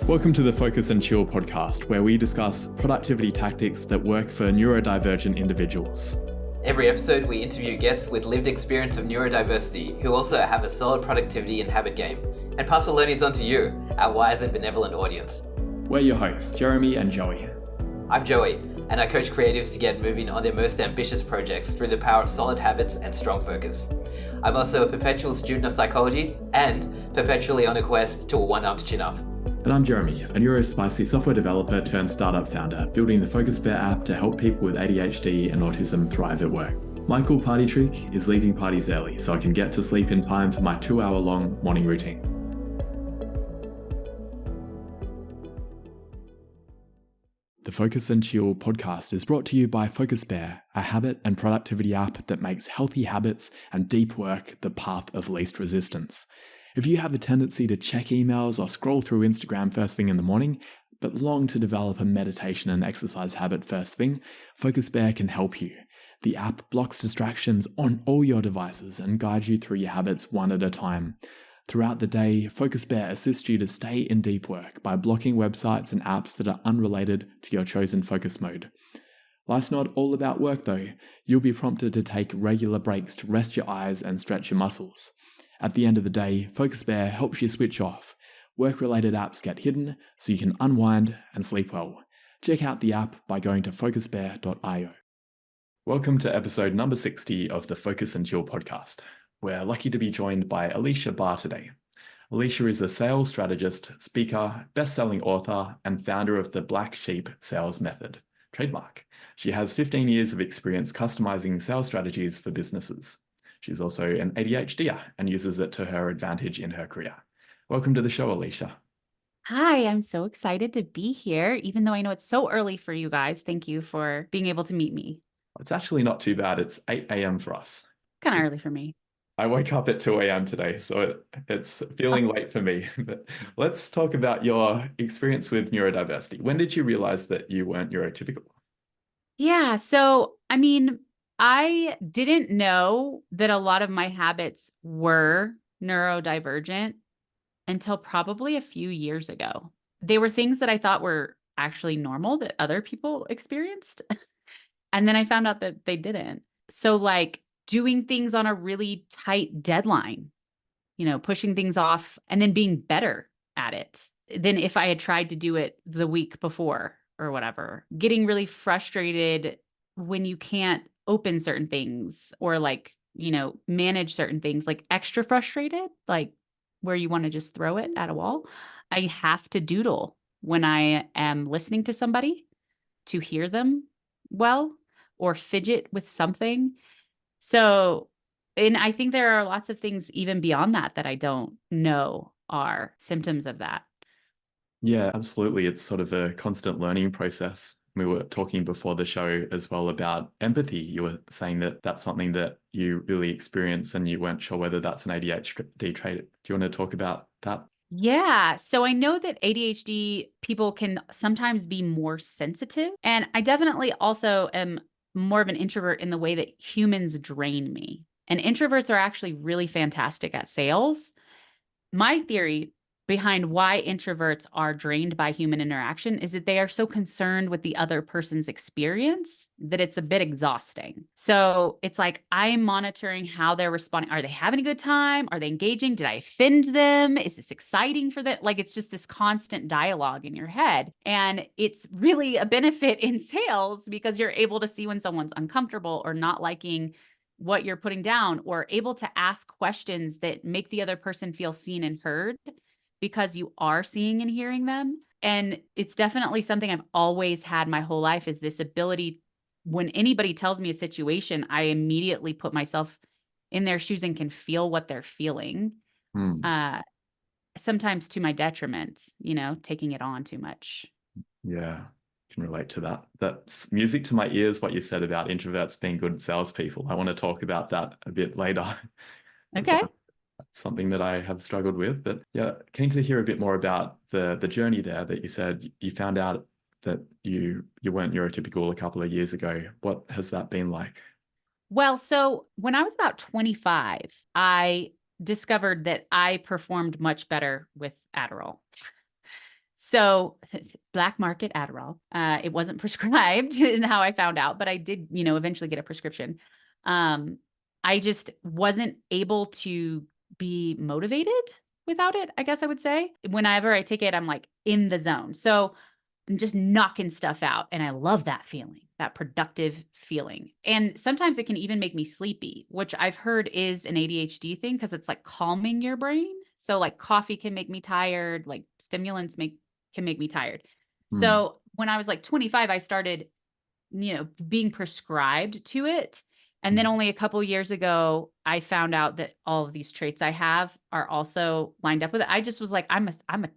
Welcome to the Focus and Chill podcast, where we discuss productivity tactics that work for neurodivergent individuals. Every episode, we interview guests with lived experience of neurodiversity who also have a solid productivity and habit game, and pass the learnings on to you, our wise and benevolent audience. We're your hosts, Jeremy and Joey. I'm Joey, and I coach creatives to get moving on their most ambitious projects through the power of solid habits and strong focus. I'm also a perpetual student of psychology and perpetually on a quest to a one-armed chin-up. And I'm Jeremy, a neurospicy software developer turned startup founder, building the Focus Bahr app to help people with ADHD and autism thrive at work. My cool party trick is leaving parties early so I can get to sleep in time for my 2-hour-long morning routine. The Focus and Chill podcast is brought to you by Focus Bahr, a habit and productivity app that makes healthy habits and deep work the path of least resistance. If you have a tendency to check emails or scroll through Instagram first thing in the morning, but long to develop a meditation and exercise habit first thing, Focus Bahr can help you. The app blocks distractions on all your devices and guides you through your habits one at a time. Throughout the day, Focus Bahr assists you to stay in deep work by blocking websites and apps that are unrelated to your chosen focus mode. Life's not all about work though. You'll be prompted to take regular breaks to rest your eyes and stretch your muscles. At the end of the day, Focus Bahr helps you switch off. Work-related apps get hidden so you can unwind and sleep well. Check out the app by going to focusbahr.io. Welcome to episode number 60 of the Focus and Chill podcast. We're lucky to be joined by Aleasha Bahr today. Aleasha is a sales strategist, speaker, best-selling author, and founder of the Black Sheep Sales Method, trademark. She has 15 years of experience customizing sales strategies for businesses. She's also an ADHDer and uses it to her advantage in her career. Welcome to the show, Aleasha. Hi, I'm so excited to be here, even though I know it's so early for you guys. Thank you for being able to meet me. It's actually not too bad. It's 8 a.m. for us. Kind of early for me. I woke up at 2 a.m. today, so it's feeling late for me. But let's talk about your experience with neurodiversity. When did you realize that you weren't neurotypical? Yeah, I didn't know that a lot of my habits were neurodivergent until probably a few years ago. They were things that I thought were actually normal that other people experienced. And then I found out that they didn't. So like doing things on a really tight deadline, pushing things off and then being better at it than if I had tried to do it the week before or whatever. Getting really frustrated when you can't open certain things or manage certain things, like extra frustrated, like where you want to just throw it at a wall. I have to doodle when I am listening to somebody to hear them well, or fidget with something. So, and I think there are lots of things even beyond that I don't know are symptoms of that. Yeah, absolutely. It's sort of a constant learning process. We were talking before the show as well about empathy. You were saying that that's something that you really experience and you weren't sure whether that's an ADHD trait. Do you want to talk about that? Yeah. So I know that ADHD people can sometimes be more sensitive. And I definitely also am more of an introvert in the way that humans drain me. And introverts are actually really fantastic at sales. My theory behind why introverts are drained by human interaction is that they are so concerned with the other person's experience that it's a bit exhausting. So it's like, I'm monitoring how they're responding. Are they having a good time? Are they engaging? Did I offend them? Is this exciting for them? Like, it's just this constant dialogue in your head. And it's really a benefit in sales because you're able to see when someone's uncomfortable or not liking what you're putting down, or able to ask questions that make the other person feel seen and heard, because you are seeing and hearing them. And it's definitely something I've always had my whole life, is this ability, when anybody tells me a situation, I immediately put myself in their shoes and can feel what they're feeling. Sometimes to my detriment, taking it on too much. Yeah, I can relate to that. That's music to my ears, what you said about introverts being good salespeople. I want to talk about that a bit later. Okay. That's something that I have struggled with, but yeah, keen to hear a bit more about the journey there that you said you found out that you weren't neurotypical a couple of years ago. What has that been like? Well, so when I was about 25, I discovered that I performed much better with Adderall. So black market Adderall. It wasn't prescribed in how I found out, but I did, eventually get a prescription. Um, I just wasn't able to be motivated without it, I guess I would say. Whenever I take it, I'm like in the zone. So I'm just knocking stuff out. And I love that feeling, that productive feeling. And sometimes it can even make me sleepy, which I've heard is an ADHD thing because it's like calming your brain. So like coffee can make me tired, like stimulants can make me tired. Mm, So when I was like 25, I started, being prescribed to it. And then mm, only a couple years ago, I found out that all of these traits I have are also lined up with it. I just was like, I'm a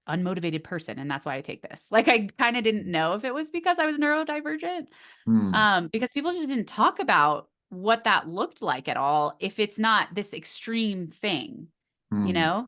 unmotivated person, and that's why I take this. Like, I kind of didn't know if it was because I was neurodivergent, mm, because people just didn't talk about what that looked like at all if it's not this extreme thing, you mm,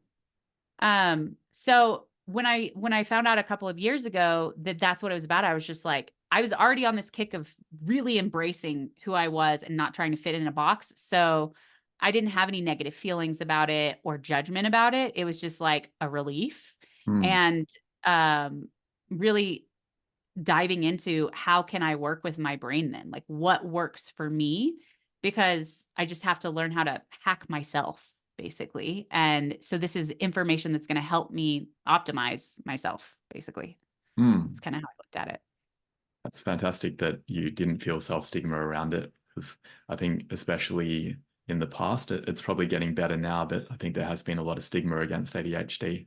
know? So when I found out a couple of years ago that that's what it was about, I was just like, I was already on this kick of really embracing who I was and not trying to fit in a box. So I didn't have any negative feelings about it or judgment about it. It was just like a relief mm, and um really diving into how can I work with my brain then? Like what works for me? Because I just have to learn how to hack myself basically. And so this is information that's going to help me optimize myself basically. It's mm. kind of how I looked at it. That's fantastic that you didn't feel self-stigma around it, because I think especially in the past, it's probably getting better now, but I think there has been a lot of stigma against ADHD.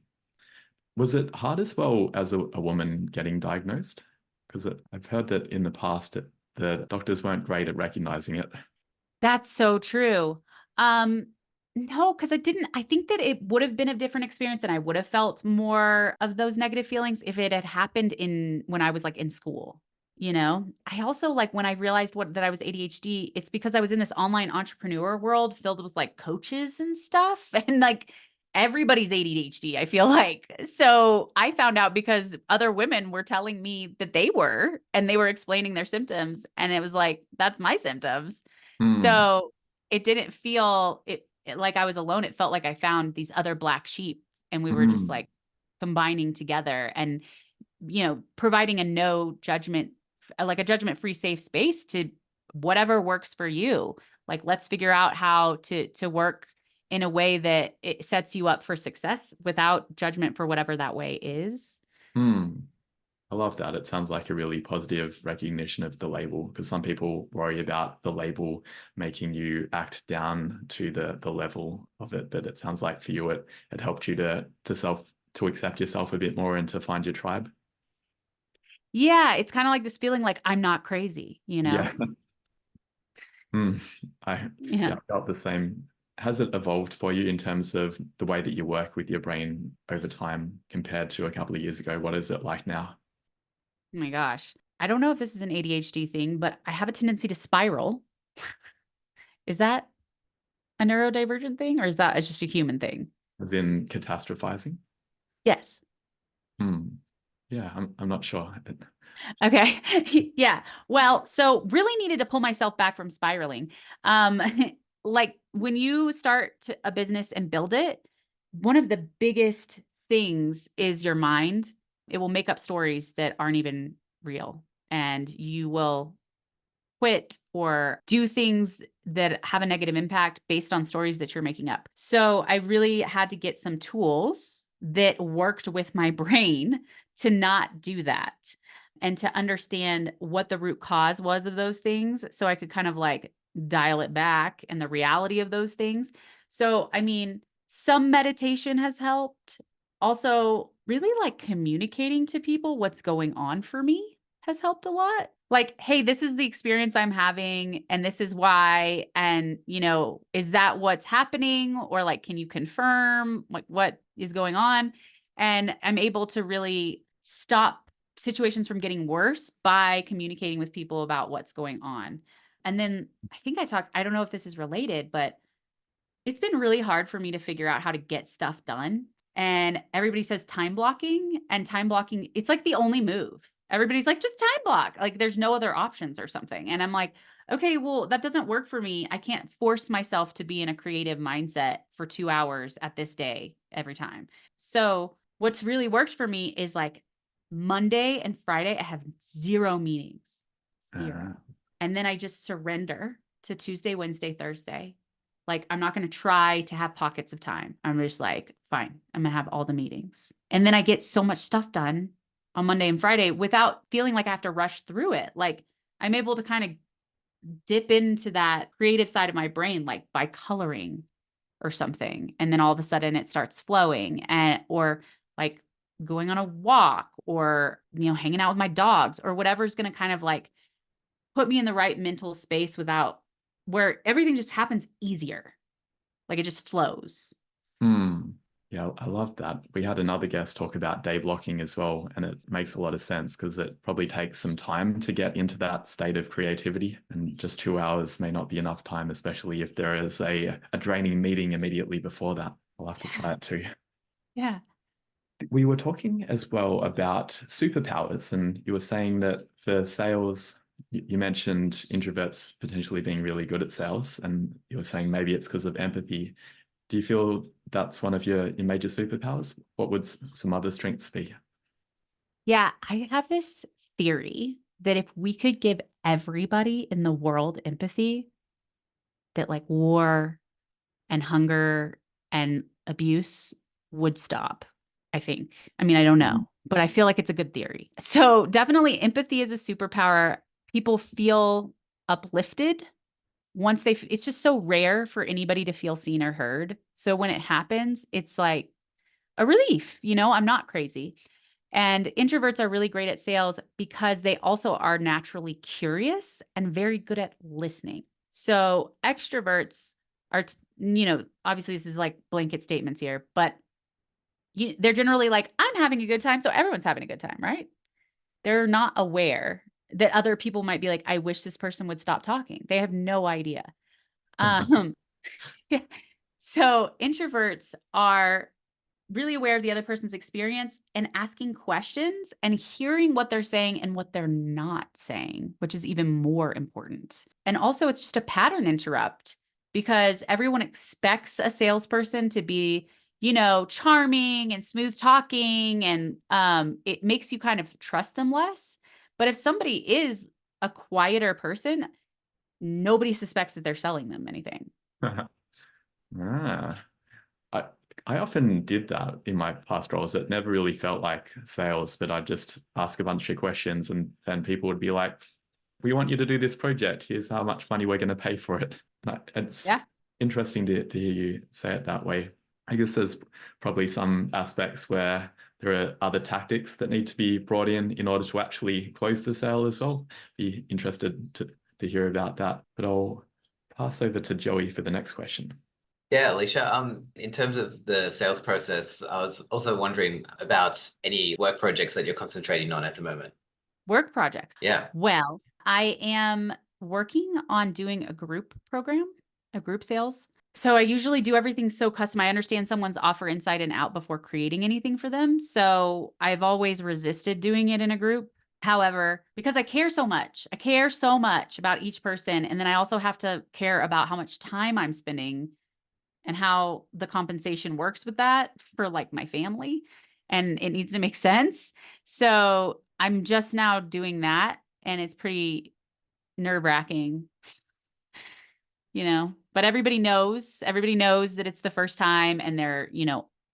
Was it hard as well as a woman getting diagnosed? Because I've heard that in the past, the doctors weren't great at recognizing it. That's so true. Um, no, because I think that it would have been a different experience and I would have felt more of those negative feelings if it had happened when I was like in school. I also like when I realized that I was ADHD, it's because I was in this online entrepreneur world filled with like coaches and stuff. And like everybody's ADHD, I feel like. So I found out because other women were telling me that they were, and they were explaining their symptoms. And it was like, that's my symptoms. Mm, So it didn't feel like I was alone. It felt like I found these other black sheep and we were just mm, like combining together and, providing a no judgment, like a judgment free safe space to whatever works for you. Like, let's figure out how to work in a way that it sets you up for success without judgment for whatever that way is. mm. I love that. It sounds like a really positive recognition of the label, because some people worry about the label making you act down to the level of it. But it sounds like for you, it helped you to accept yourself a bit more and to find your tribe. Yeah, it's kind of like this feeling like I'm not crazy, you Yeah. know? Mm. I Yeah. yeah, I felt the same. Has it evolved for you in terms of the way that you work with your brain over time compared to a couple of years ago? What is it like now? Oh my gosh. I don't know if this is an ADHD thing, but I have a tendency to spiral. Is that a neurodivergent thing or is that it's just a human thing? As in catastrophizing? Yes. Hmm. Yeah, I'm not sure. Okay. Yeah. Well, so really needed to pull myself back from spiraling. Um, like when you a business and build it, one of the biggest things is your mind. It will make up stories that aren't even real, and you will quit or do things that have a negative impact based on stories that you're making up. So I really had to get some tools that worked with my brain to not do that and to understand what the root cause was of those things so I could kind of like dial it back and the reality of those things. So, I mean, some meditation has helped. Also, really like communicating to people what's going on for me has helped a lot. Like, hey, this is the experience I'm having and this is why. And, is that what's happening? Or like, can you confirm like what is going on? And I'm able to really stop situations from getting worse by communicating with people about what's going on. And then I don't know if this is related, but it's been really hard for me to figure out how to get stuff done. And everybody says time blocking, it's like the only move. Everybody's like, just time block. Like there's no other options or something. And I'm like, okay, well, that doesn't work for me. I can't force myself to be in a creative mindset for 2 hours at this day every time. So what's really worked for me is like Monday and Friday, I have 0 meetings, 0. And then I just surrender to Tuesday, Wednesday, Thursday. Like, I'm not going to try to have pockets of time. I'm just like, fine, I'm going to have all the meetings. And then I get so much stuff done on Monday and Friday without feeling like I have to rush through it. Like, I'm able to kind of dip into that creative side of my brain, like by coloring or something. And then all of a sudden it starts flowing, or like going on a walk, or, hanging out with my dogs, or whatever's going to kind of like put me in the right mental space where everything just happens easier. Like it just flows. Yeah, I love that. We had another guest talk about day blocking as well, and it makes a lot of sense because it probably takes some time to get into that state of creativity, and just 2 hours may not be enough time, especially if there is a draining meeting immediately before that. I'll have to try it too. Yeah. We were talking as well about superpowers, and you were saying that for sales, you mentioned introverts potentially being really good at sales, and you were saying maybe it's because of empathy. Do you feel that's one of your major superpowers? What would some other strengths be? Yeah, I have this theory that if we could give everybody in the world empathy, that like war and hunger and abuse would stop, I think. I mean, I don't know, but I feel like it's a good theory. So definitely empathy is a superpower. People feel uplifted once it's just so rare for anybody to feel seen or heard. So when it happens, it's like a relief, I'm not crazy. And introverts are really great at sales because they also are naturally curious and very good at listening. So extroverts are, obviously this is like blanket statements here, but they're generally like, I'm having a good time, so everyone's having a good time, right? They're not aware that other people might be like, I wish this person would stop talking. They have no idea. Yeah. So introverts are really aware of the other person's experience and asking questions and hearing what they're saying and what they're not saying, which is even more important. And also it's just a pattern interrupt because everyone expects a salesperson to be, charming and smooth talking, and it makes you kind of trust them less. But if somebody is a quieter person, nobody suspects that they're selling them anything. I often did that in my past roles. It never really felt like sales, but I'd just ask a bunch of questions, and then people would be like, we want you to do this project. Here's how much money we're going to pay for it. It's interesting to hear you say it that way. I guess there's probably some aspects where there are other tactics that need to be brought in order to actually close the sale as well. Be interested to hear about that. But I'll pass over to Joey for the next question. Yeah, Aleasha, in terms of the sales process, I was also wondering about any work projects that you're concentrating on at the moment. Work projects? Yeah. Well, I am working on doing a group program, a group sales. So I usually do everything so custom. I understand someone's offer inside and out before creating anything for them. So I've always resisted doing it in a group. However, because I care so much about each person. And then I also have to care about how much time I'm spending and how the compensation works with that for like my family. And it needs to make sense. So I'm just now doing that. And it's pretty nerve-wracking, but everybody knows that it's the first time, and they're,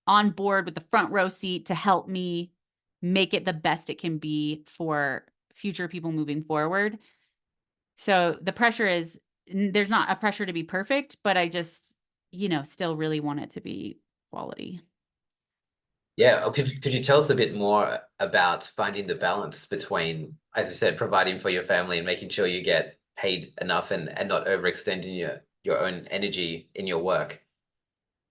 on board with the front row seat to help me make it the best it can be for future people moving forward. So the pressure is, there's not a pressure to be perfect, but I just, still really want it to be quality. Yeah. Could you tell us a bit more about finding the balance between, as you said, providing for your family and making sure you get paid enough and not overextending your own energy in your work,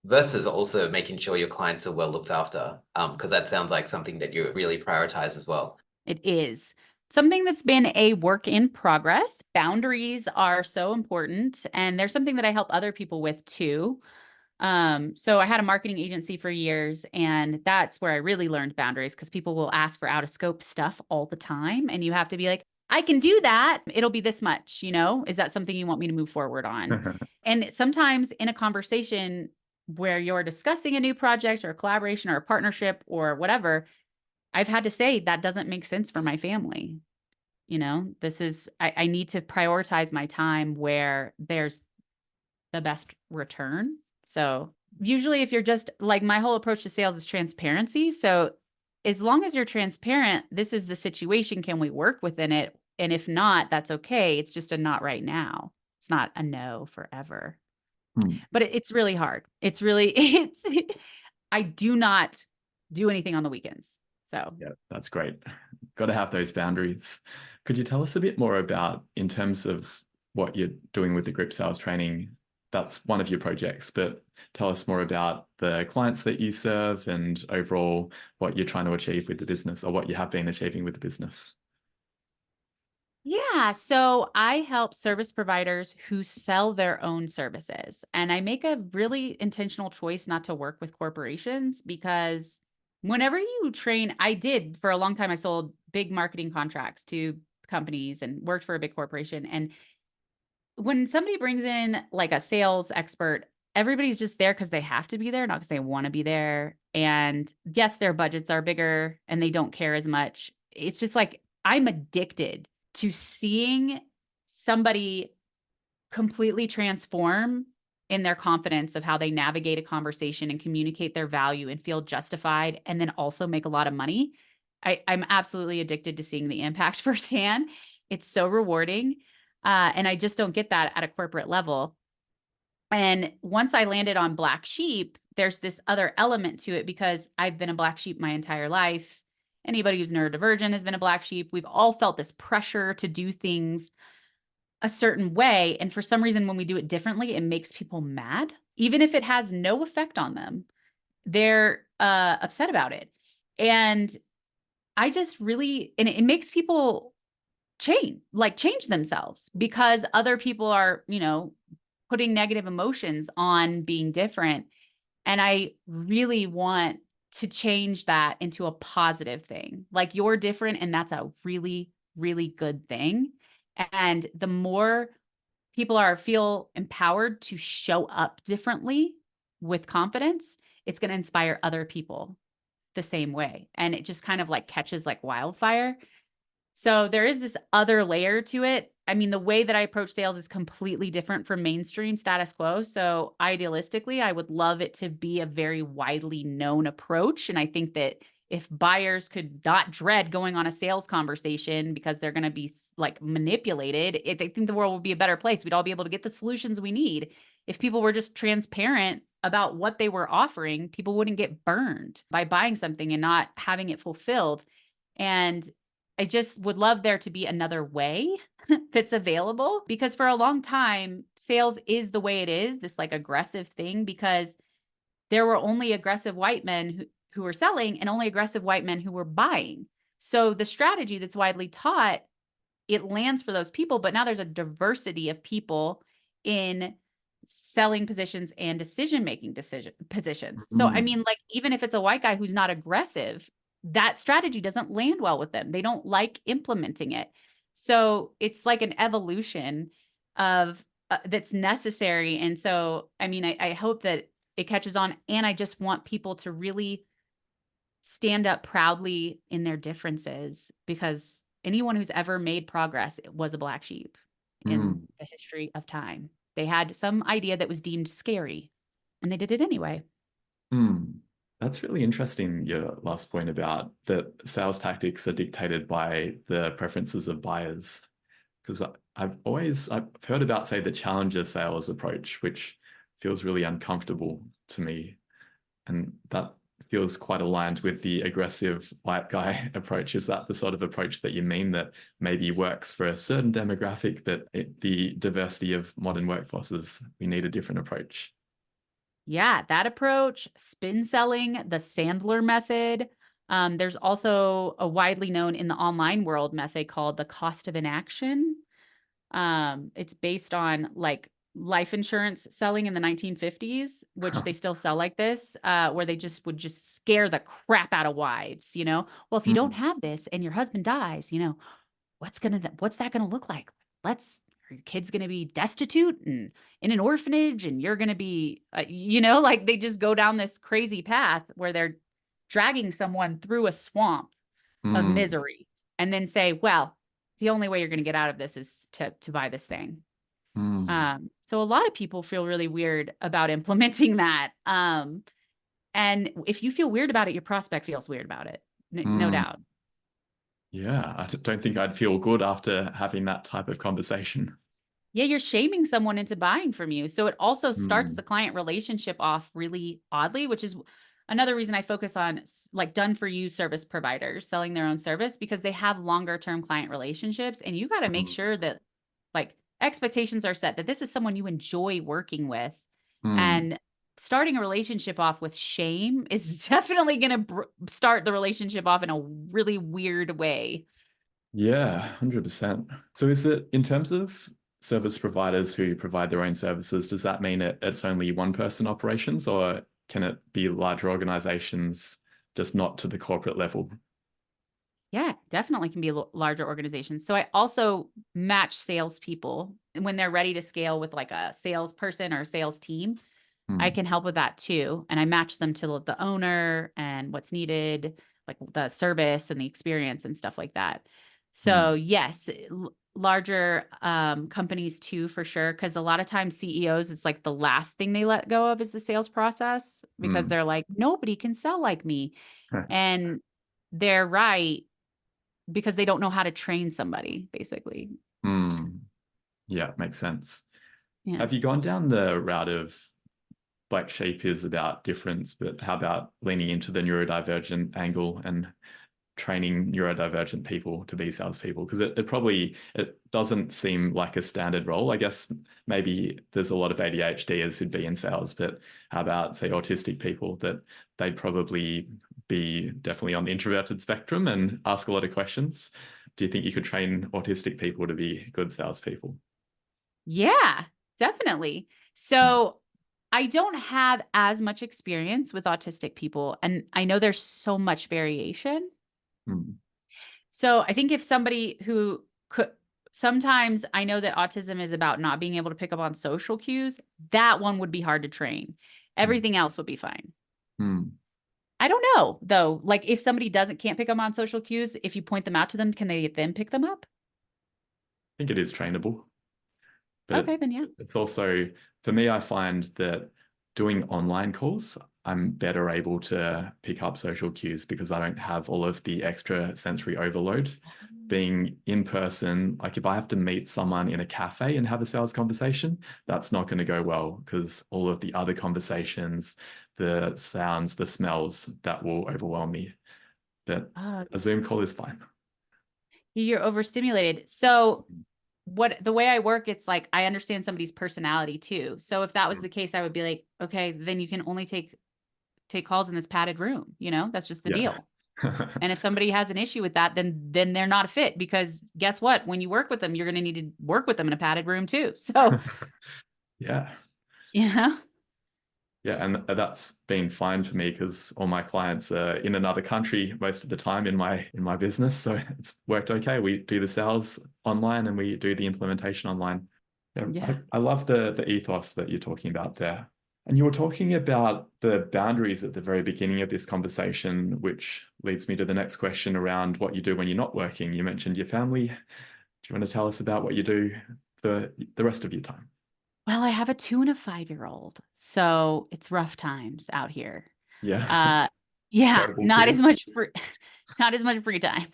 versus also making sure your clients are well looked after? Because that sounds like something that you really prioritize as well. It is something that's been a work in progress. Boundaries are so important, and there's something that I help other people with too. So I had a marketing agency for years, and that's where I really learned boundaries, because people will ask for out of scope stuff all the time. And you have to be like, I can do that. It'll be this much, is that something you want me to move forward on? And sometimes in a conversation, where you're discussing a new project or a collaboration or a partnership or whatever, I've had to say that doesn't make sense for my family. This is, I need to prioritize my time where there's the best return. So usually if you're just like, my whole approach to sales is transparency. So as long as you're transparent, this is the situation. Can we work within it? And if not, that's okay. It's just a not right now. It's not a no forever. Hmm. But it's really hard. It's really, I do not do anything on the weekends. So Yeah, that's great. Got to have those boundaries. Could you tell us a bit more about, in terms of what you're doing with the group sales training? That's one of your projects, but tell us more about the clients that you serve and overall what you're trying to achieve with the business, or what you have been achieving with the business. yeah, so I help service providers who sell their own services. And I make a really intentional choice not to work with corporations because whenever you train, I did for a long time, I sold big marketing contracts to companies and worked for a big corporation. And when somebody brings in like a sales expert, everybody's just there because they have to be there, not because they want to be there. And yes, their budgets are bigger and they don't care as much. It's just like I'm addicted to seeing somebody completely transform in their confidence of how they navigate a conversation and communicate their value and feel justified and then also make a lot of money. I'm absolutely addicted to seeing the impact firsthand. It's so rewarding. And I just don't get that at a corporate level. And once I landed on black sheep, there's this other element to it because I've been a black sheep my entire life. Anybody who's neurodivergent has been a black sheep. We've all felt this pressure to do things a certain way. And for some reason, when we do it differently, it makes people mad. Even if it has no effect on them, they're upset about it. And I just really, and it makes people change themselves because other people are, putting negative emotions on being different. And I really want to change that into a positive thing. Like you're different, and that's a really, really good thing. And the more people feel empowered to show up differently with confidence, it's going to inspire other people the same way. And it just kind of like catches like wildfire. So there is this other layer to it. I mean, the way that I approach sales is completely different from mainstream status quo. So idealistically, I would love it to be a very widely known approach. And I think that if buyers could not dread going on a sales conversation because they're going to be like manipulated, I think the world would be a better place. We'd all be able to get the solutions we need. If people were just transparent about what they were offering, people wouldn't get burned by buying something and not having it fulfilled. And I just would love there to be another way that's available because for a long time, sales is the way it is, this like aggressive thing, because there were only aggressive white men who were selling and only aggressive white men who were buying. So the strategy that's widely taught, it lands for those people, but now there's a diversity of people in selling positions and decision-making positions. So, I mean, like, even if it's a white guy who's not aggressive, that strategy doesn't land well with them. They don't like implementing it. So it's like an evolution of that's necessary. And so, I mean, I hope that it catches on. And I just want people to really stand up proudly in their differences because anyone who's ever made progress was a black sheep in the history of time. They had some idea that was deemed scary and they did it anyway. That's really interesting, your last point about that sales tactics are dictated by the preferences of buyers. Because I've heard about, say, the challenger sales approach, which feels really uncomfortable to me. And that feels quite aligned with the aggressive white guy approach. Is that the sort of approach that you mean that maybe works for a certain demographic, but the diversity of modern workforces, we need a different approach? Yeah, that approach, spin selling, the Sandler method. There's also a widely known in the online world method called the cost of inaction. It's based on like life insurance selling in the 1950s, which they still sell like this, where they just would just scare the crap out of wives, Well, if you don't have this and your husband dies, what's that gonna look like? your kids going to be destitute and in an orphanage and you're going to be, like they just go down this crazy path where they're dragging someone through a swamp of Mm, misery and then say, well, the only way you're going to get out of this is to buy this thing. mm. So a lot of people feel really weird about implementing that. And if you feel weird about it, your prospect feels weird about it. No Mm. doubt. Yeah, don't think I'd feel good after having that type of conversation. Yeah, you're shaming someone into buying from you. So it also starts Mm, the client relationship off really oddly, which is another reason I focus on like done for you service providers selling their own service, because they have longer term client relationships. And you got to make mm, sure that like expectations are set, that this is someone you enjoy working with. mm. And starting a relationship off with shame is definitely going to start the relationship off in a really weird way. Yeah, 100%. So is it in terms of service providers who provide their own services, does that mean it's only one person operations, or can it be larger organizations, just not to the corporate level? Yeah, definitely can be larger organizations. So I also match salespeople when they're ready to scale with like a salesperson or a sales team. I Mm, can help with that too. And I match them to the owner and what's needed, like the service and the experience and stuff like that. So mm, yes, larger companies too, for sure. Cause a lot of times CEOs, it's like the last thing they let go of is the sales process, because mm. they're like, nobody can sell like me. And they're right, because they don't know how to train somebody, basically. Mm. Yeah, makes sense. Yeah. Have you gone down the route of Black Sheep is about difference, but how about leaning into the neurodivergent angle and training neurodivergent people to be salespeople? Because it doesn't seem like a standard role. I guess maybe there's a lot of ADHDers who'd be in sales, but how about, say, autistic people, that they'd probably be definitely on the introverted spectrum and ask a lot of questions. Do you think you could train autistic people to be good salespeople? Yeah, definitely. Mm, So I don't have as much experience with autistic people, and I know there's so much variation. mm, So I think if somebody who could, sometimes I know that autism is about not being able to pick up on social cues. That one would be hard to train. mm, Everything else would be fine. mm. I don't know though. Like if somebody can't pick up on social cues, if you point them out to them, can they then pick them up? I think it is trainable. But Okay, then yeah. it's also, for me, I find that doing online calls, I'm better able to pick up social cues because I don't have all of the extra sensory overload. Being in person, like if I have to meet someone in a cafe and have a sales conversation, that's not going to go well because all of the other conversations, the sounds, the smells, that will overwhelm me. But Oh, a Zoom call is fine. you're overstimulated. So the way I work, it's like I understand somebody's personality too. So if that was the case, I would be like, okay, then you can only take calls in this padded room. That's just the Yeah. deal. And if somebody has an issue with that, then they're not a fit, because guess what? When you work with them, you're going to need to work with them in a padded room too. So, Yeah. yeah. Yeah, and that's been fine for me because all my clients are in another country most of the time in my business. So it's worked okay. We do the sales online and we do the implementation online. Yeah, Yeah. I love the ethos that you're talking about there. And you were talking about the boundaries at the very beginning of this conversation, which leads me to the next question around what you do when you're not working. You mentioned your family. Do you want to tell us about what you do the rest of your time? Well, I have a 2 and a 5-year-old, so it's rough times out here. Yeah, Uh, yeah, terrible two. not as much free time.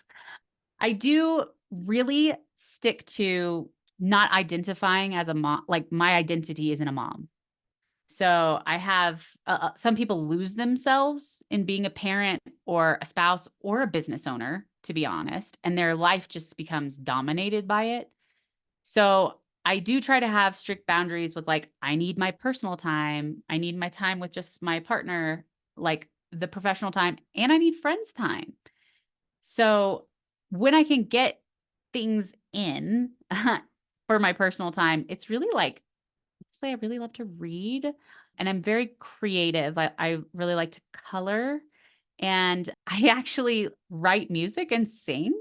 I do really stick to not identifying as a mom. Like my identity isn't a mom. So I have some people lose themselves in being a parent or a spouse or a business owner, to be honest, and their life just becomes dominated by it. So I do try to have strict boundaries with like, I need my personal time. I need my time with just my partner, like the professional time, and I need friends time. So when I can get things in for my personal time, it's really like, honestly, I really love to read and I'm very creative. I really like to color and I actually write music and sing.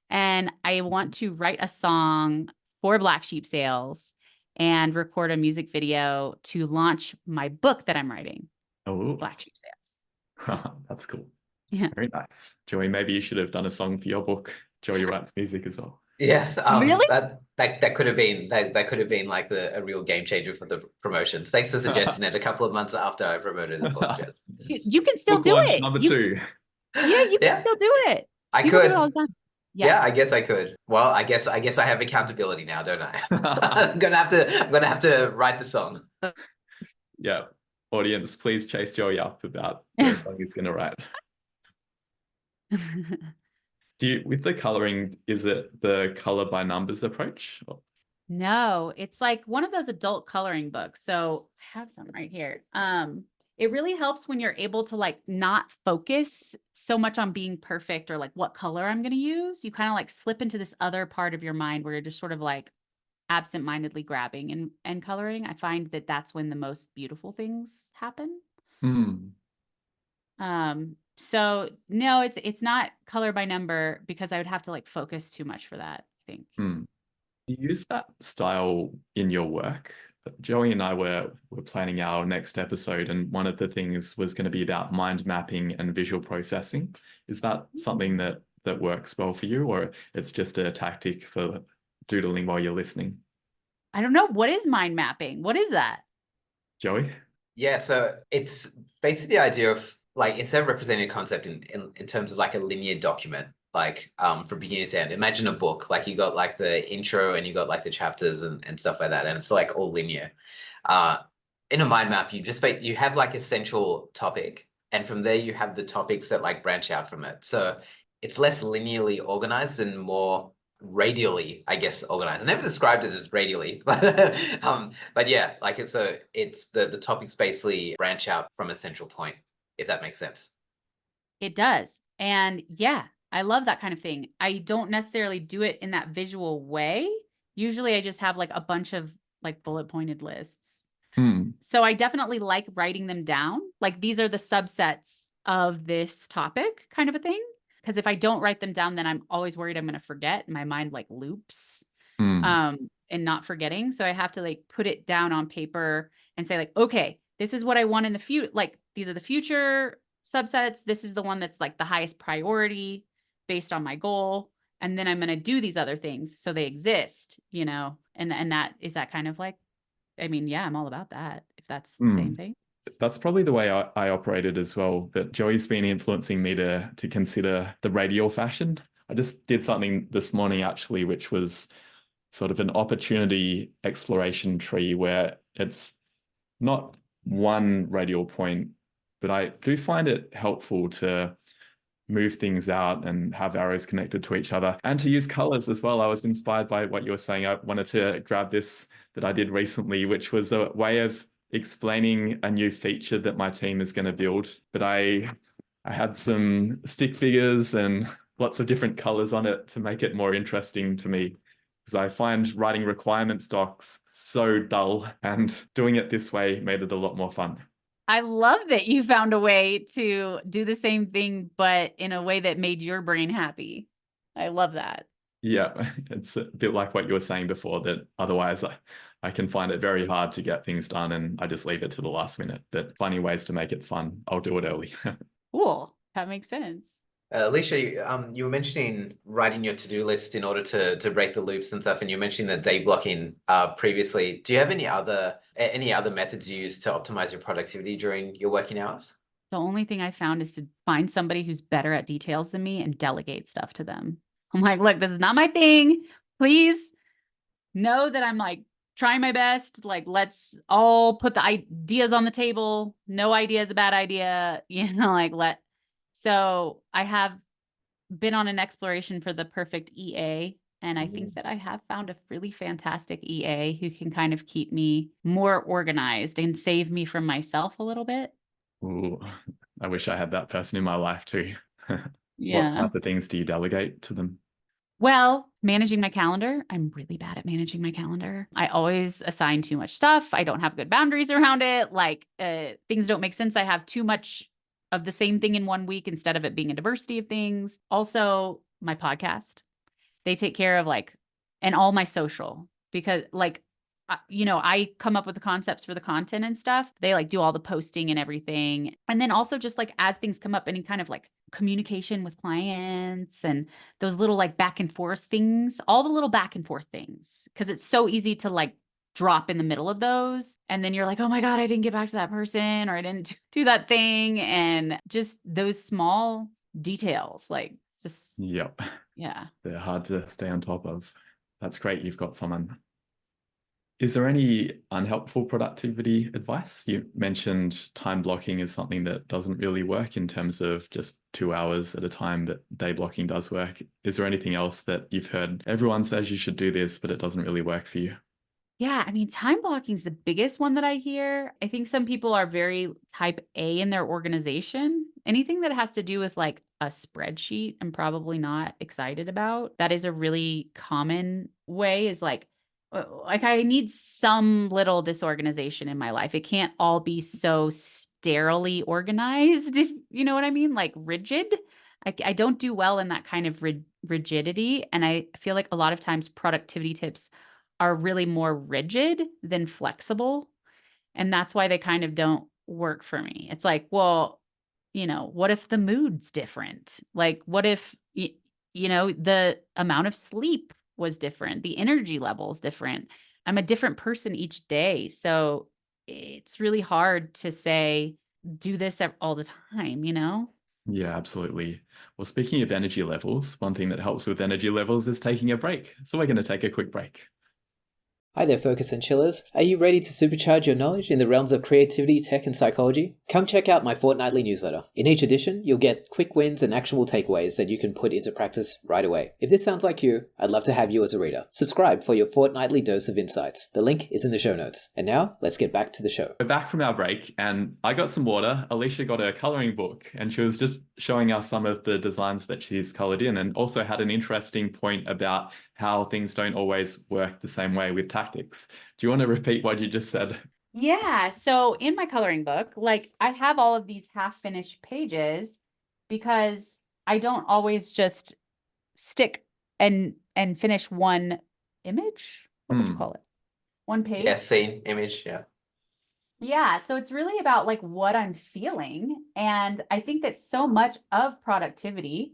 And I want to write a song 4 black sheep sales and record a music video to launch my book that I'm writing, Oh, Black Sheep Sales. that's cool. Yeah. Very nice. Joey, maybe you should have done a song for your book. Joey writes music as well. Yeah, Really? that could have been like a real game changer for the promotions. Thanks for suggesting it a couple of months after I promoted the book, Jess. You can still Book do launch it. number 2. Yeah, you can still do it. I People could. do it all the time. Yeah, I Yes. guess I could. Well, I guess I have accountability now, don't I? I'm gonna have to write the song. Yeah. Audience, please chase Joey up about the song he's gonna write. With the coloring, is it the color by numbers approach? No, it's like one of those adult coloring books. So I have some right here. It really helps when you're able to like not focus so much on being perfect or like what color I'm going to use. You kind of like slip into this other part of your mind where you're just sort of like absentmindedly grabbing and coloring. I find that that's when the most beautiful things happen. So no, it's not color by number because I would have to like focus too much for that, I think. Do you use that style in your work? Joey and I were planning our next episode, and one of the things was going to be about mind mapping and visual processing. Is that something that works well for you, or it's just a tactic for doodling while you're listening? I don't know. What is mind mapping? What is that? Joey? Yeah, so it's basically the idea of like instead of representing a concept in terms of like a linear document, like from beginning to end, imagine a book, like you got like the intro and you got like the chapters and stuff like that, and it's like all linear. In a mind map, you have like a central topic, and from there you have the topics that like branch out from it. So it's less linearly organized and more radially, I guess, organized. I never described it as radially, but yeah, like it's the topics basically branch out from a central point, if that makes sense. It does. And yeah, I love that kind of thing. I don't necessarily do it in that visual way. Usually I just have like a bunch of like bullet pointed lists. So I definitely like writing them down. Like these are the subsets of this topic kind of a thing. Because if I don't write them down, then I'm always worried I'm going to forget. My mind like loops and not forgetting. So I have to like put it down on paper and say like, okay, this is what I want in the future. Like these are the future subsets. This is the one that's like the highest priority based on my goal. And then I'm going to do these other things so they exist, you know, and that kind of like, I mean, yeah, I'm all about that. If that's the same thing. That's probably the way I operated as well. But Joey's been influencing me to consider the radial fashion. I just did something this morning actually, which was sort of an opportunity exploration tree where it's not one radial point, but I do find it helpful to move things out and have arrows connected to each other and to use colors as well. I was inspired by what you were saying. I wanted to grab this that I did recently, which was a way of explaining a new feature that my team is going to build. But I had some stick figures and lots of different colors on it to make it more interesting to me, because I find writing requirements docs so dull, and doing it this way made it a lot more fun. I love that you found a way to do the same thing, but in a way that made your brain happy. I love that. Yeah, it's a bit like what you were saying before, that otherwise I can find it very hard to get things done and I just leave it to the last minute. But finding ways to make it fun, I'll do it early. Cool. That makes sense. Aleasha, you were mentioning writing your to-do list in order to break the loops and stuff, and you mentioned the day blocking previously. Do you have any other methods you use to optimize your productivity during your working hours? The only thing I found is to find somebody who's better at details than me and delegate stuff to them. I'm like, look, this is not my thing. Please know that I'm like trying my best. Like, let's all put the ideas on the table. No idea is a bad idea. You know, like So I have been on an exploration for the perfect EA. And I think that I have found a really fantastic EA who can kind of keep me more organized and save me from myself a little bit. Ooh, I wish I had that person in my life too. Yeah. What type of things do you delegate to them? Well, managing my calendar. I'm really bad at managing my calendar. I always assign too much stuff. I don't have good boundaries around it. Like things don't make sense. I have too much of the same thing in one week instead of it being a diversity of things. Also, my podcast. They take care of like, and all my social. because like, you know, I come up with the concepts for the content and stuff. They like do all the posting and everything. And then also just like as things come up, any kind of like communication with clients and those little like back and forth things, all the little back and forth things, because it's so easy to like drop in the middle of those. And then you're like, oh my God, I didn't get back to that person, or I didn't do that thing. And just those small details, like it's just, Yep. yeah. They're hard to stay on top of. That's great. You've got someone. Is there any unhelpful productivity advice? You mentioned time blocking is something that doesn't really work in terms of just 2 hours at a time, but day blocking does work. Is there anything else that you've heard? Everyone says you should do this, but it doesn't really work for you. Yeah, I mean, time blocking is the biggest one that I hear. I think some people are very type A in their organization. Anything that has to do with like a spreadsheet, I'm probably not excited about. That is a really common way, is like I need some little disorganization in my life. It can't all be so sterilely organized, if you know what I mean, like rigid. I don't do well in that kind of rigidity. And I feel like a lot of times productivity tips are really more rigid than flexible. And that's why they kind of don't work for me. It's like, well, you know, what if the mood's different? Like, what if, you know, the amount of sleep was different, the energy level is different. I'm a different person each day. So it's really hard to say, do this all the time, you know? Yeah, absolutely. Well, speaking of energy levels, one thing that helps with energy levels is taking a break. So we're going to take a quick break. Hi there, Focus and Chillers. Are you ready to supercharge your knowledge in the realms of creativity, tech, and psychology? Come check out my fortnightly newsletter. In each edition, you'll get quick wins and actionable takeaways that you can put into practice right away. If this sounds like you, I'd love to have you as a reader. Subscribe for your fortnightly dose of insights. The link is in the show notes. And now, let's get back to the show. We're back from our break, and I got some water. Aleasha got a coloring book, and she was just showing us some of the designs that she's colored in, and also had an interesting point about how things don't always work the same way with tactics. Do you want to repeat what you just said? Yeah. So in my coloring book, like I have all of these half-finished pages because I don't always just stick and finish one image. What would you call it? One page? Yeah, scene, image, yeah. Yeah. So it's really about like what I'm feeling. And I think that so much of productivity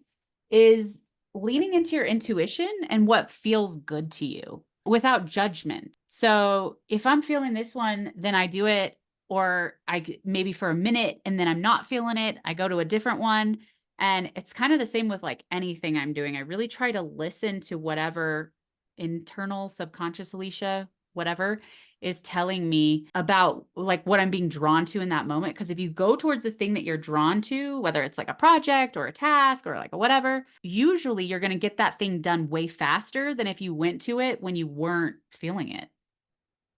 is leaning into your intuition and what feels good to you without judgment. So if I'm feeling this one, then I do it, or maybe for a minute and then I'm not feeling it, I go to a different one. And it's kind of the same with like anything I'm doing. I really try to listen to whatever internal, subconscious, Aleasha, whatever is telling me about like what I'm being drawn to in that moment. Because if you go towards the thing that you're drawn to, whether it's like a project or a task or like a whatever, usually you're going to get that thing done way faster than if you went to it when you weren't feeling it.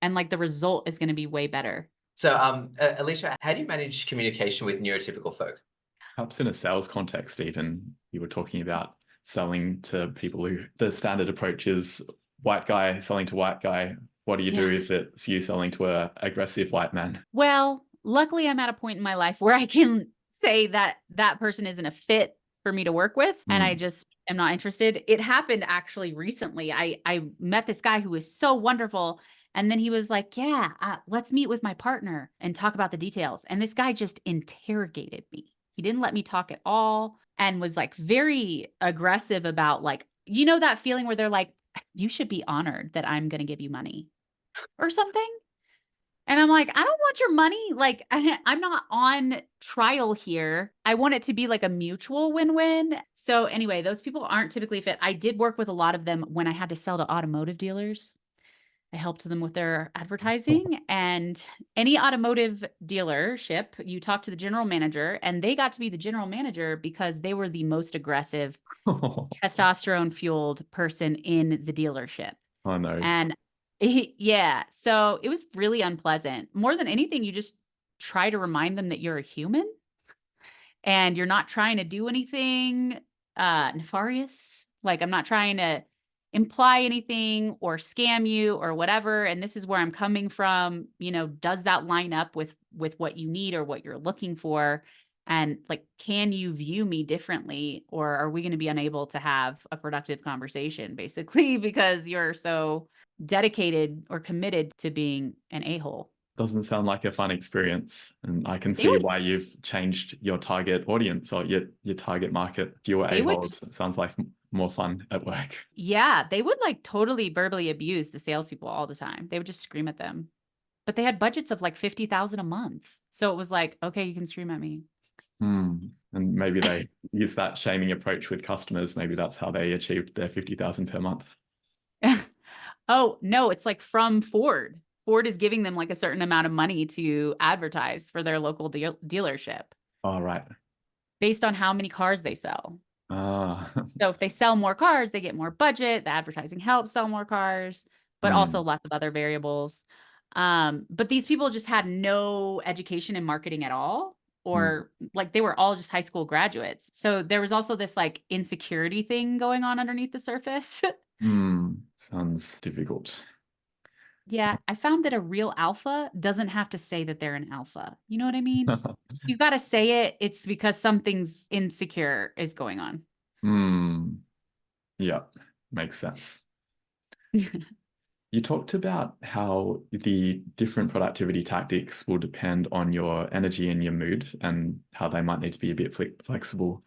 And like the result is going to be way better. So, Aleasha, how do you manage communication with neurotypical folk? Perhaps in a sales context, even, you were talking about selling to people who the standard approach is white guy selling to white guy. What do you do if it's you selling to a aggressive white man? Well, luckily I'm at a point in my life where I can say that that person isn't a fit for me to work with, and I just am not interested. It happened actually recently. I met this guy who was so wonderful, and then he was like, yeah, let's meet with my partner and talk about the details. And this guy just interrogated me. He didn't let me talk at all and was like very aggressive about like, you know, that feeling where they're like, you should be honored that I'm going to give you money or something. And I'm like, I don't want your money. Like, I'm not on trial here. I want it to be like a mutual win-win. So anyway, those people aren't typically fit. I did work with a lot of them when I had to sell to automotive dealers. I helped them with their advertising, and any automotive dealership, you talk to the general manager, and they got to be the general manager because they were the most aggressive testosterone fueled person in the dealership. Oh no. And yeah, so it was really unpleasant. More than anything, you just try to remind them that you're a human and you're not trying to do anything nefarious. Like, I'm not trying to imply anything or scam you or whatever. And this is where I'm coming from. You know, does that line up with what you need or what you're looking for? And like, can you view me differently, or are we going to be unable to have a productive conversation, basically, because you're so dedicated or committed to being an a-hole? Doesn't sound like a fun experience. And I can They see would, why you've changed your target audience or your target market. Fewer they would, a-holes. It sounds like more fun at work. yeah, they would like totally verbally abuse the salespeople all the time. They would just scream at them, but they had budgets of like 50,000 a month. So it was like, okay, you can scream at me. And maybe they use that shaming approach with customers. Maybe that's how they achieved their 50,000 per month. Oh, no, it's like from Ford. Ford is giving them like a certain amount of money to advertise for their local dealership Oh, right. based on how many cars they sell. Ah. So if they sell more cars, they get more budget. The advertising helps sell more cars, but also lots of other variables. But these people just had no education in marketing at all, or like they were all just high school graduates. So there was also this like insecurity thing going on underneath the surface. Sounds difficult. Yeah, I found that a real alpha doesn't have to say that they're an alpha. You know what I mean? You got to say it. It's because something's insecure is going on. Yeah, makes sense. You talked about how the different productivity tactics will depend on your energy and your mood and how they might need to be a bit flexible.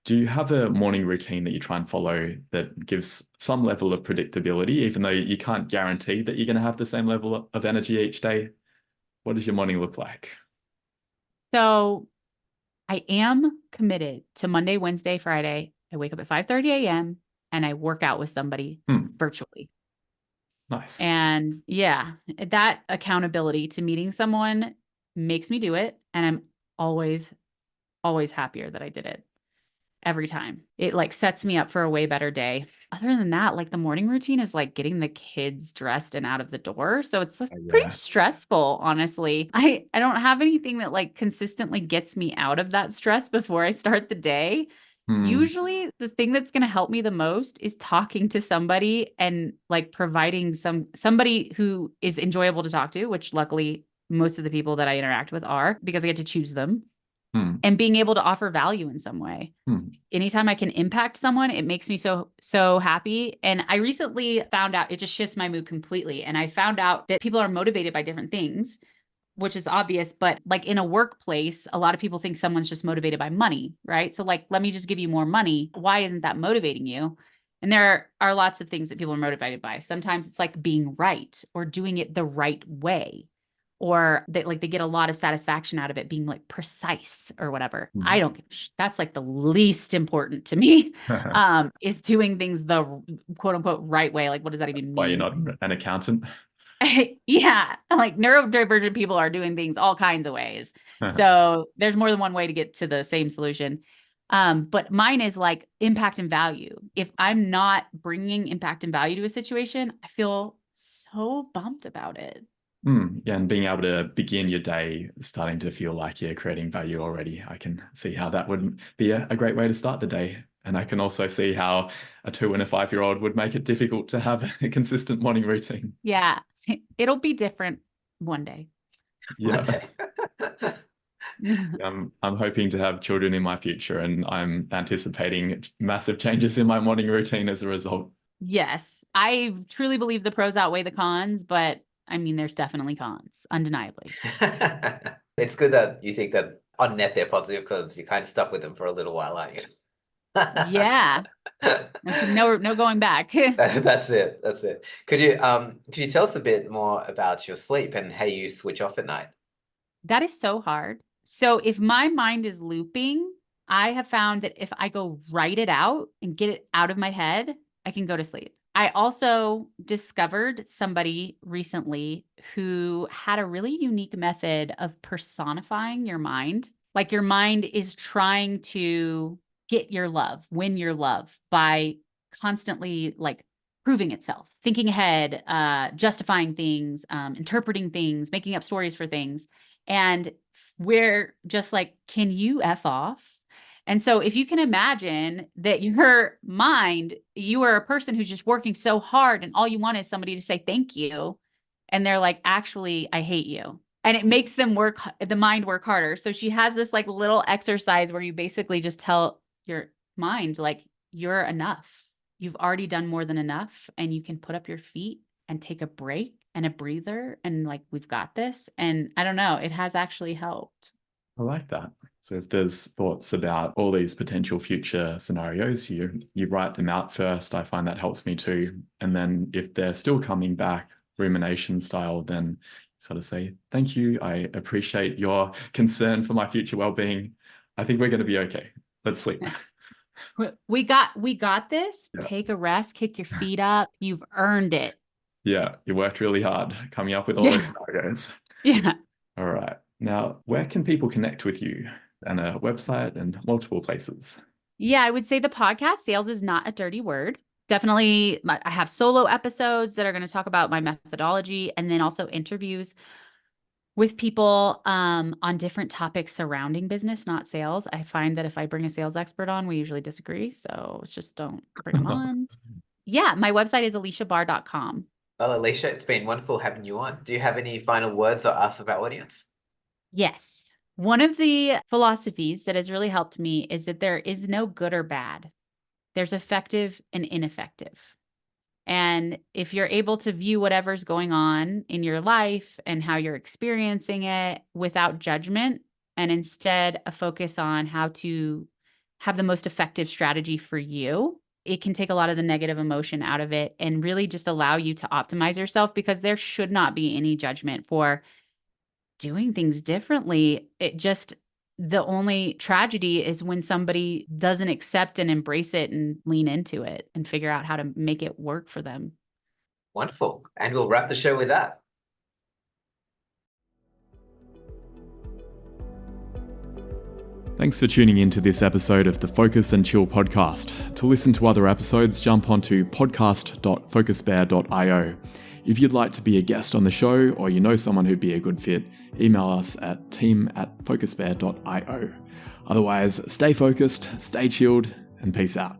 Do you have a morning routine that you try and follow that gives some level of predictability, even though you can't guarantee that you're going to have the same level of energy each day? What does your morning look like? So I am committed to Monday, Wednesday, Friday. I wake up at 5:30 a.m. and I work out with somebody virtually. Nice. And yeah, that accountability to meeting someone makes me do it. And I'm always, always happier that I did it every time. It like sets me up for a way better day. Other than that, like the morning routine is like getting the kids dressed and out of the door. So it's like pretty stressful, honestly. I don't have anything that like consistently gets me out of that stress before I start the day. Usually the thing that's going to help me the most is talking to somebody and like providing somebody who is enjoyable to talk to, which luckily most of the people that I interact with are, because I get to choose them, and being able to offer value in some way. Anytime I can impact someone, it makes me so happy. And I recently found out, it just shifts my mood completely. And I found out that people are motivated by different things, which is obvious, but like in a workplace, a lot of people think someone's just motivated by money, right? So like, let me just give you more money. Why isn't that motivating you? And there are lots of things that people are motivated by. Sometimes it's like being right or doing it the right way, or they get a lot of satisfaction out of it being like precise or whatever. I don't, that's like the least important to me, is doing things the quote unquote right way. Like, what does that even mean? Why you're not an accountant? Yeah, like neurodivergent people are doing things all kinds of ways. So there's more than one way to get to the same solution. But mine is like impact and value. If I'm not bringing impact and value to a situation, I feel so bummed about it. Yeah, and being able to begin your day starting to feel like you're creating value already. I can see how that would be a great way to start the day. And I can also see how a 2 and a 5-year-old would make it difficult to have a consistent morning routine. Yeah, it'll be different one day. Yeah. I'm hoping to have children in my future, and I'm anticipating massive changes in my morning routine as a result. Yes, I truly believe the pros outweigh the cons, but I mean, there's definitely cons, undeniably. It's good that you think that on net they're positive because you're kind of stuck with them for a little while, aren't you? Yeah. No going back. That's it. That's it. Could you tell us a bit more about your sleep and how you switch off at night? That is so hard. So if my mind is looping, I have found that if I go write it out and get it out of my head, I can go to sleep. I also discovered somebody recently who had a really unique method of personifying your mind. Like your mind is trying to get your love, win your love by constantly like proving itself, thinking ahead, justifying things, interpreting things, making up stories for things. And we're just like, can you F off? And so if you can imagine that your mind, you are a person who's just working so hard and all you want is somebody to say thank you. And they're like, actually, I hate you. and it makes them the mind work harder. So she has this like little exercise where you basically just tell your mind, like, you're enough. You've already done more than enough, and you can put up your feet and take a break and a breather, and like, we've got this. And I don't know, it has actually helped. I like that. So if there's thoughts about all these potential future scenarios, you write them out first. I find that helps me too. And then if they're still coming back rumination style, then sort of say, thank you. I appreciate your concern for my future well-being. I think we're going to be okay. Let's sleep. We got this. Yeah. Take a rest, kick your feet up. You've earned it. Yeah, you worked really hard coming up with all those scenarios. Yeah. All right. Now, where can people connect with you? And a website and multiple places. Yeah, I would say the podcast, Sales is Not a Dirty Word. Definitely, I have solo episodes that are going to talk about my methodology, and then also interviews with people on different topics surrounding business, not sales. I find that if I bring a sales expert on, we usually disagree. So just don't bring them on. Yeah, my website is AleashaBahr.com. Well, Aleasha, it's been wonderful having you on. Do you have any final words or asks of our audience? Yes. One of the philosophies that has really helped me is that there is no good or bad. There's effective and ineffective. And if you're able to view whatever's going on in your life and how you're experiencing it without judgment, and instead a focus on how to have the most effective strategy for you, it can take a lot of the negative emotion out of it and really just allow you to optimize yourself, because there should not be any judgment for doing things differently. The only tragedy is when somebody doesn't accept and embrace it and lean into it and figure out how to make it work for them. Wonderful. And we'll wrap the show with that. Thanks for tuning in to this episode of the Focus and Chill podcast. To listen to other episodes, jump onto podcast.focusbear.io. If you'd like to be a guest on the show, or you know someone who'd be a good fit, email us at team@focusbear.io. Otherwise, stay focused, stay chilled, and peace out.